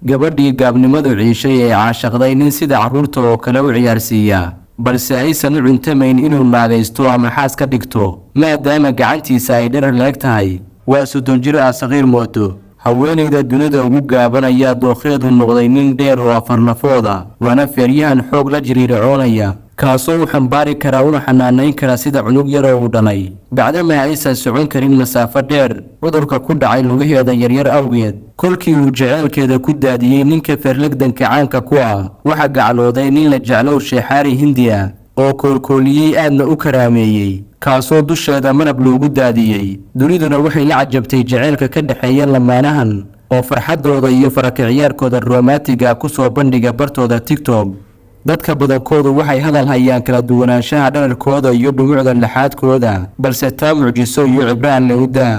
gabadhii gaabnimadu ciishay ee caashaqday nin sida carruurta oo kale u ciyaarsiiya balse aysan u cuntamayn inuu naagaysto ama xaas ka dhigto maadaama gacantiisa ay dherer leeg tahay waa 30 jir ah saqiir mooto haweeneyda dunida ugu gaaban ayaa dooqeedu noqday nin dheer oo afarnafooda waana feeryahan xoog la jiriircoonaya kaasoo u xambaari kara una xanaanayn kara sida cunug yar oo uu dhalay bacdama aysan socon karin masaafo dheer cudurka ku dhacay lugaheeda yaryar awgeed kolkii uu jaceylkeeda ku daadiyey ninka feerlegdanka caanka ku ah waxaa gaclooday nin la jeclow sheexaari hindiya oo koolkooliyey aadna u karaameeyey kaasoo dusheeda manab loogu daadiyey duniduna waxay la cajabtay jaceylka ka dhexeeya lamaanahan oo farxaddooda iyo farakiciyaarkooda romaatiga ku soo bandhiga bartooda tiktok dadka badankoodu waxay hadal hayaan kala duwanaanshaha dhararkooda iyo dhumucda laxaadkooda balse taa mucjiso iyo cibraan la udaa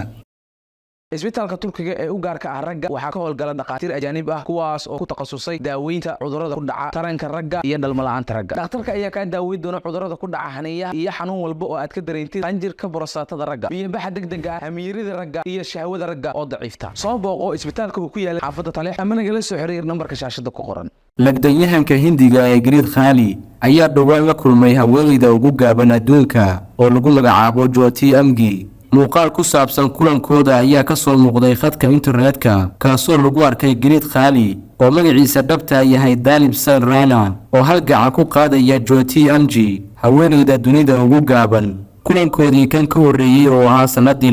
isbitaalka Turkiga ee u gaarka ah ragga waxa ka howlgala dhaqaatiir ajaanib ah kuwaas oo ku takhasusay daaweynta cudurrada ku dhaca taranka ragga iyo dhalmo-la'aanta ragga dhakhtarka ayaa ka daaweyn doona cudurrada ku dhaca haniyaha iyo xanuun walba oo aad ka dareentid qanjirka borostatada ragga biyo-baxa degdega ah hamiirida ragga iyo shahwada ragga oo daciifta soo booqo isbitaalka uu ku yaala xaafadda Taleex ama nagala soo xiriir nambarka shaashada ku qoran lagdanyahanka hindiga ee Greed Khali ayaa dhawaan la kulmay haweeneyda ugu gaaban adduunka oo lagu magacaabo Jyoti Amgi muuqaal ku saabsan kulankooda ayaa ka soo muuqday khadka internetka kaasoo lagu arkay Greed Khali oo magaciisa dhabta yahay Dalip Singh Rana oo halgaca ku qaadaya Jyoti Amgi haweeneyda dunida ugu gaaban kulankoodii kan ka horeeyay oo ahaa sanadii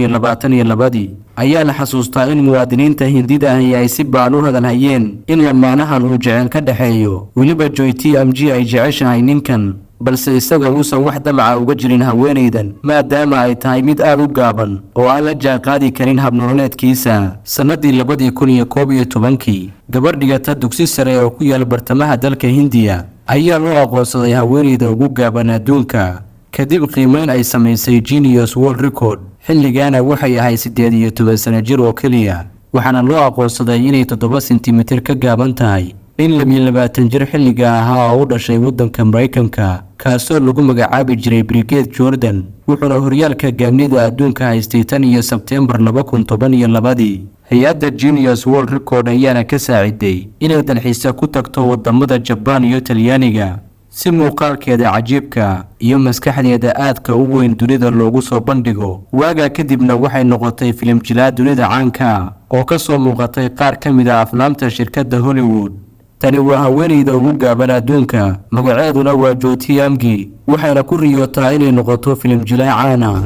2022 ayaa la xasuustaa in muwaadiniinta hindida ay si baan u hadalhayeen in lamaanahan uu jecel ka dhaxeeyo weliba Jyoti Amgi ay jeceshahay ninkan balse isaga uusan wax damaca uga jirin haweeneydan maadaama ay tahay mid aad u gaaban oo aan la jaanqaadi karin habnololeedkiisa sanadii 2011 gabadh dhigata dugsi sare oo ku yaal bartamaha dalka Hindiya ayaa loo aqoonsaday haweeneyda ugu gaaban adduunka kadib qiimeyn ay samaysay Guinness World Record xilligaana waxay ahayd 18 sano jir oo kaliya waxaana loo aqoonsaday inay 7 sentimitir ka gaaban tahay in 22 jir xilliga ahaa oo u dhashay waddanka Mareykanka kaasoo lagu magacaabi jiray Brigade Jordan wuxuuna horyaalka gaabnida adduunka haystay tan iyo Sebtembar 2012 hay'adda Guinness World Record ayaana ka saaciday inay dalxiisa ku tagto wadamada Japan iyo Talyaaniga si muuqaalkeeda cajiibka iyo maskaxdeeda aadka u weyn dunida loogu soo bandhigo waaga kadibna waxay noqotay filim jilaad dunida caanka oo ka soo muuqatay qaar ka mid ah aflaamta shirkadda Hollywood tani waa haweeneyda ugu gaaban adduunka magaceeduna waa Jyoti Amgi waxayna ku riyootaa inay noqoto filim jilaad caan ah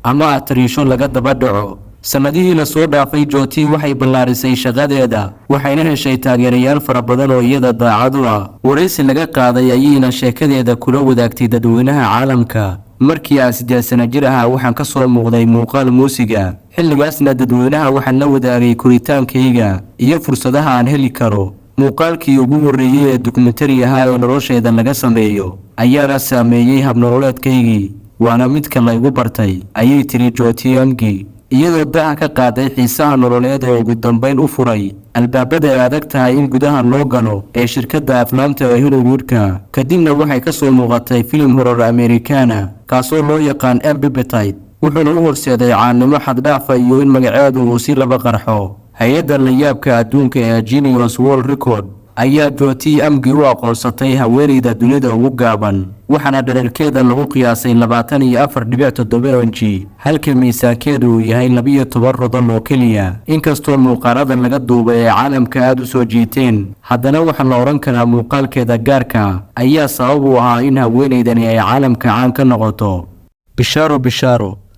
ama atariisho laga daba dhaco sanadihii la soo dhaafay Jyoti waxay ballaarisay shaqadeeda waxayna heshay taageerayaal fara badan oo iyada daacad u ah wareysi laga qaaday ayayna sheekadeeda kula wadaagtay dadweynaha caalamka markii aan 8 sano jir ah waxaan ka soo muuqday muuqaal muusiga xilligaasna dadweynaha waxaan la wadaagay koritaankayga iyo fursadaha aan heli karo muuqaalkii ugu horeeyay ee dokumentari ahaa oo nolosheeda laga sameeyo ayaana saameeyay habnololeedkaygii waana midka la igu bartay ayay tiri Jyoti Amgi iyadoo daha ka qaaday xiisaha nololeed ee ugu dambeyn u furay albaabada adag tahay in gudaha loo galo ee shirkadda aflaamta ee Hollywoodka kadibna waxay ka soo muuqatay filim horor Amerikaana kaasoo loo yaqaan Appetite wuxuuna u horseeday caanimo xad dhaaf iyo in magaceedu uu si laba qarxo hay'adda la yaabka adduunka ee Guinness World Record ayaa Jyoti Amgi u aqoonsatay haweeneyda dunida ugu gaaban waxaana dhererkeeda lagu qiyaasay 24.7 inji halka miisaankeedu uu yahay 12 rodan oo kaliya inkastoo muuqaalada laga duubay ee caalamka aad u soo jiiteen haddana waxa la oran karaa muuqaalkeeda gaarka ayaa sabab u ahaa in haweeneydani ay caalamka caan ka noqoto bishaaro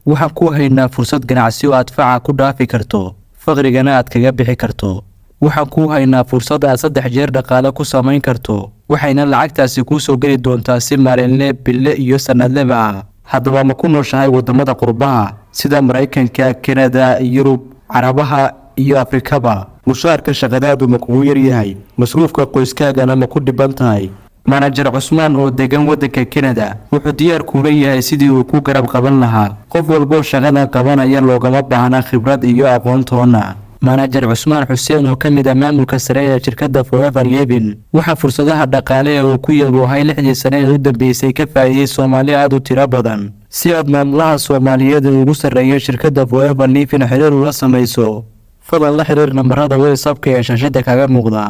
waxaan ku haynaa fursad ganacsi oo aad faca ku dhaafi karto faqrigana aad kaga bixi karto waxaan ku haynaa fursad aad 3 jeer dhaqaale ku samayn karto waxayna lacagtaasi ku soo gali doontaa si maalinle bille iyo sanadleba ah haddaba ma ku nooshahay wadamada qurbaha sida Mareykanka Canada Yurub Carabaha iyo Afrikaba mushaarka shaqadaadu ma kugu yar yahay masruufka qoyskaagana ma ku dhiban tahay manager Cusmaan oo degan waddanka Canada wuxuu diyaar ku leeyahay sidii uu ku garab qaban lahaa qof walba shaqada qabanaya loogama baahna khibrad iyo aqoon toona manager Cusmaan Xuseen oo kamid ah maamulka sare ee shirkadda Forever Living waxa fursadaha dhaqaale ee uu ku yahay 6 sano ee u dambeysay ka faa'iiday Soomaali aad u tiro badan si aad maamulaha Soomaaliyeed ugu sareeyo shirkadda Forever Living xiriir ula samayso fadlan la xiriir nambarada WhatsApp-ka ee shaashada kaga muuqda.